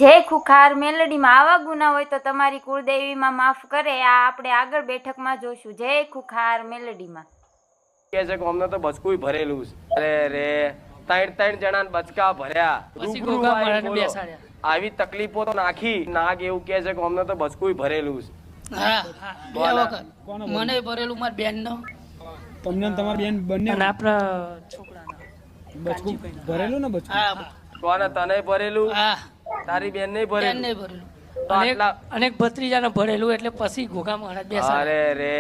જે ખુખાર મેલડીમાં આવા ગુના હોય તો તમારી કુળદેવીમાં માફ કરે, આ આપણે આગળ બેઠકમાં જોશું. જય ખુખાર મેલડીમાં. કે છે કે અમને તો બચકું ભરેલું છે. અરે રે, ત્રણ જણા બચકા ભર્યા, રૂબરૂ આવીને બોલો. આવી તકલીફો તો નાખી નાગ એવું કે છે કે અમને તો બચકું ભરેલું છે. હા બે વખત મને ભરેલું, મારી બેન નો, તમને તમારી બેન બંને અને આપણા છોકરાના બચકું ભરેલું ને બચકું કોને? તને ભરેલું, હા તારી બેન નહીં બેન ભરેલું. ને ભરેલું. તો આટલા અનેક ભત્રીજાને ભરેલું એટલે પછી ઘોઘા મહારાજ બેસાડ્યા. અરે રે,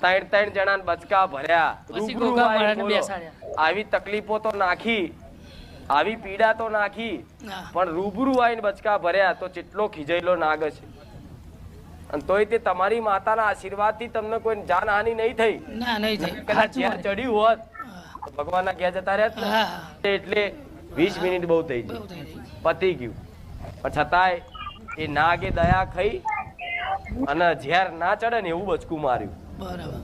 ત્રણ જણા બચકા ભર્યા, પછી રૂબરૂ ઘોઘા આવીને મહારાજને બોલો. બેસાડ્યા. આવી તકલીફો તો નાખી, આવી પીડા તો નાખી, હા. પણ રૂબરૂ આવીને બચકા ભર્યા તો કેટલો ખીજેલો નાગ છે. અને તોય તે તમારી માતાના આશીર્વાદથી તમને કોઈ જાનહાનિ નહીં થઈ. ના નહીં થઈ. કદાચ ઝેર ચડ્યું હોત તો ભગવાનના ઘેર જતા રહ્યા હા એટલે 20 મિનિટ બહુ થઈ બહુ ગઈ, થઈ ગઈ. પતી ગયું. પણ છતાંય એ નાગે દયા ખાઈ અને ઝેર ના ચડે ને એવું બચકું માર્યું. બરાબર.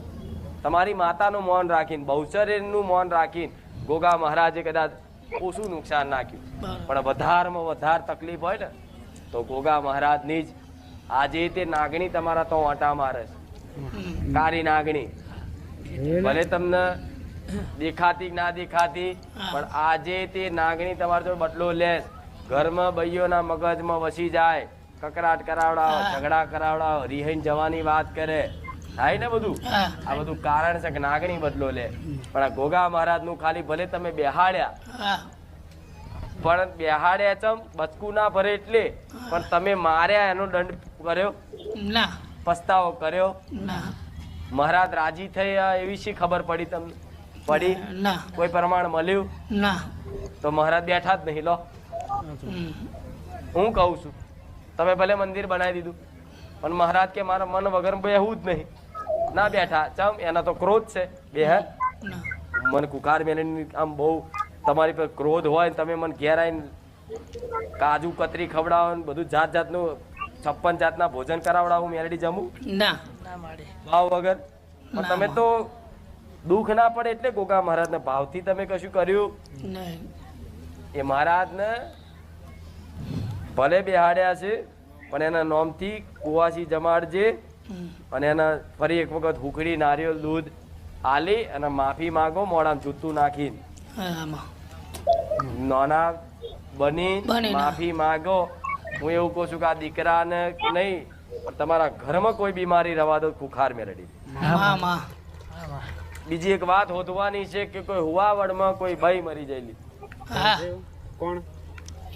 તમારી માતાનું મૌન રાખીને, બહુચર્યનું મૌન રાખીને ગોગા મહારાજે કદાચ ઓછું નુકસાન નાખ્યું. બરાબર. પણ વધારમાં વધારે તકલીફ હોય ને તો ગોગા મહારાજની જ આજે તે નાગણી તમારા તો વાંટા મારે છે. કાળી નાગણી ભલે તમને દેખાતી ના દેખાતી, પણ આજે તે નાગણી તમારા જોડે બદલો લે. ઘરમાં બૈયોના મગજમાં વસી જાય, કકરાટ કરાવડાવો, ઝઘડા કરાવડાવો, રિહાઈને જવાની વાત કરે, થાય ને બધું. હા આ બધું કારણ છે કે નાગણી બદલો લે. પણ આ ગોગા મહારાજ નું ખાલી ભલે તમે બેહાડ્યા, હા પણ બેહાડ્યા ચમ બચકું ના ભરે એટલે, પણ તમે માર્યા એનો દંડ કર્યો, ના પસ્તાવો કર્યો. ના મહારાજ રાજી થયા એવી શી ખબર પડી તમને? પડી? ના કોઈ પ્રમાણ મળ્યું? ના. તો મહારાજ બેઠા જ નહીં. લો હમ. હું કહું છું, તમે ભલે મંદિર બનાવી દીધું, પણ મહારાજ કે મારા મન વગર બેહવું જ નહીં. ના બેઠા ચમ? એના તો ક્રોધ છે. બેહ ના મન કુકાર મેલની આમ બહુ તમારી પર ક્રોધ હોય ને તમે મને ઘેર આવીને કાજુ કતરી ખવડાવો ને બધું જાત જાતનું 56 જાતના ભોજન કરાવડાવું, મેલડી જમું ના ના માડે. ભાવ વગર? પણ તમે તો દુઃખ ના પડે એટલે ગોગા મહારાજને ભાવથી તમે કશું કર્યું. નહીં. એ મહારાજને ભલે બેહાડ્યા છે પણ એના નોમથી કુવાસી જમાડજે હમ. અને એના ફરી એક વખત હુકડી નારિયેળ દૂધ આલી અને માફી માંગો, મોઢામાં જૂતું નાખીને આમાં નાના બની બની ના. માફી માંગો. હું એવું કહું છું કે આ દીકરાને નહીં પણ તમારા ઘરમાં કોઈ બીમારી રવા દો, ખુખાર મેલડી. માં માં બીજી એક વાત હોદવાની છે કે કોઈ હુવાવડમાં કોઈ ભાઈ મરી જયેલી. હા કોણ?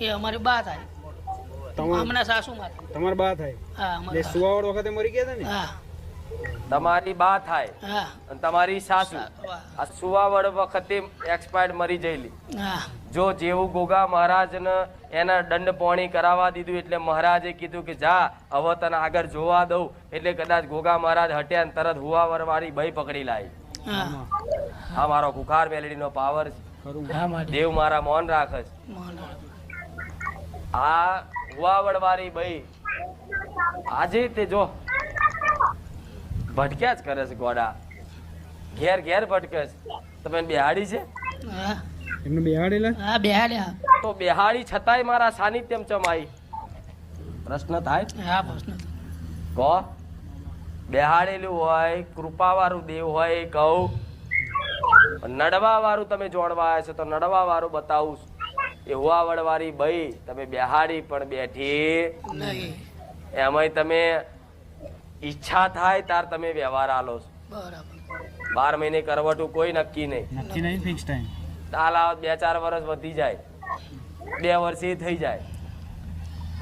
એ અમારી બા થાય. હમણાં સાસુ મારે. તમારા બા થાય? હા જે અમારી બા. સુવાવડ વખતે મરી ગયા હતા ને? હા તમારી બા થાય હા અને તમારી સાસુ વાહ. આ સુવાવડ વખતે એક્સપાયર્ડ મરી જયેલી. હા જો જેવું ગોગા મહારાજને એના દંડ પોણી કરાવવા દીધું એટલે મહારાજે કીધું કે જા હવે તને આગળ જોવા દઉં, એટલે કદાચ ગોગા મહારાજ હટ્યા ને તરત હુવાવડ વાળી ભાઈ પકડી લાવી. હા આ મારો ખુખાર મેલડીનો પાવર છે. ખરું. હા માડે. દેવ મારા મૌન રાખે છે. મોહન. આ હુવાવડ વાળી ભાઈ આજે તે જો ભટક્યા જ કરે છે. ગોડા ઘેર ઘેર ભટકે છે. તમે બેહાડી છે હા એમને બેહાડેલા? હા બેહાડ્યા. તો બેહાડી છતાંય મારા સાનિધ્યમ ચમાઈ. પ્રશ્ન થાય હા પ્રશ્ન. કહો. બેહાડેલું હોય, કૃપા વાળું દેવ હોય એ કહું. નડવા વાળું તમે જોડવા આવ્યા છો તો નડવા વાળું બતાવું છું. એ હુવાવડ વાળી ભાઈ તમે બેહાડી પણ બેઠી નહીં. એમાંય તમે ઈચ્છા થાય તાર તમે વ્યવહાર આલો છો. બરાબર. 12 મહિને કરવટું કોઈ નક્કી નહીં. નક્કી નહીં, ફિક્સ ટાઈમ. તાલ આવત 2-4 વર્ષ વધી જાય, 2 વર્ષે થઈ જાય.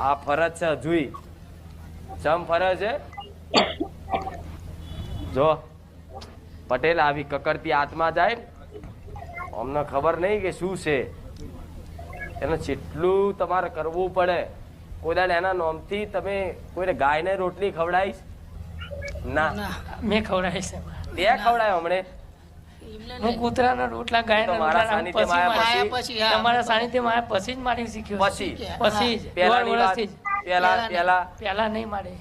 આ ફરજ છે હજુય. સમ ફરજ છે. જો પટેલ આવી કકડતી આત્મા જાય ને, અમને ખબર નહીં કે શું છે એને જેટલું તમારે કરવું પડે. કોઈ દાડે એના નોમથી તમે કોઈને ગાયને રોટલી ખવડાવીશ? ના. ના મેં ખવડાવીશ. તે ખવડાય હમણે હું કૂતરાના રોટલા ગાયના તો મારા રોટલા સાનિધ્યમાં પછી આવ્યા મારી- પછી હા. તમારા સાનિધ્યમાં આવ્યા પછી જ મારી શીખ્યો. પછી પછી જ પહેલાની દોઢ વાત વર્ષથી જ. પહેલા પહેલા નહીં માડે.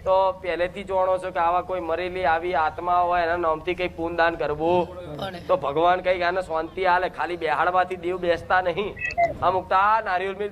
તો પહેલેથી જાણો છો કે આવા કોઈ મરેલી આવી આત્મા હોય એના નામથી કઈ પૂનદાન કરવું પડે. તો ભગવાન કઈક આને શાંતિ આલે. ખાલી બેહાડવાથી દેવ બેસતા નહીં. અમુક તો આ નારિયેળ મેં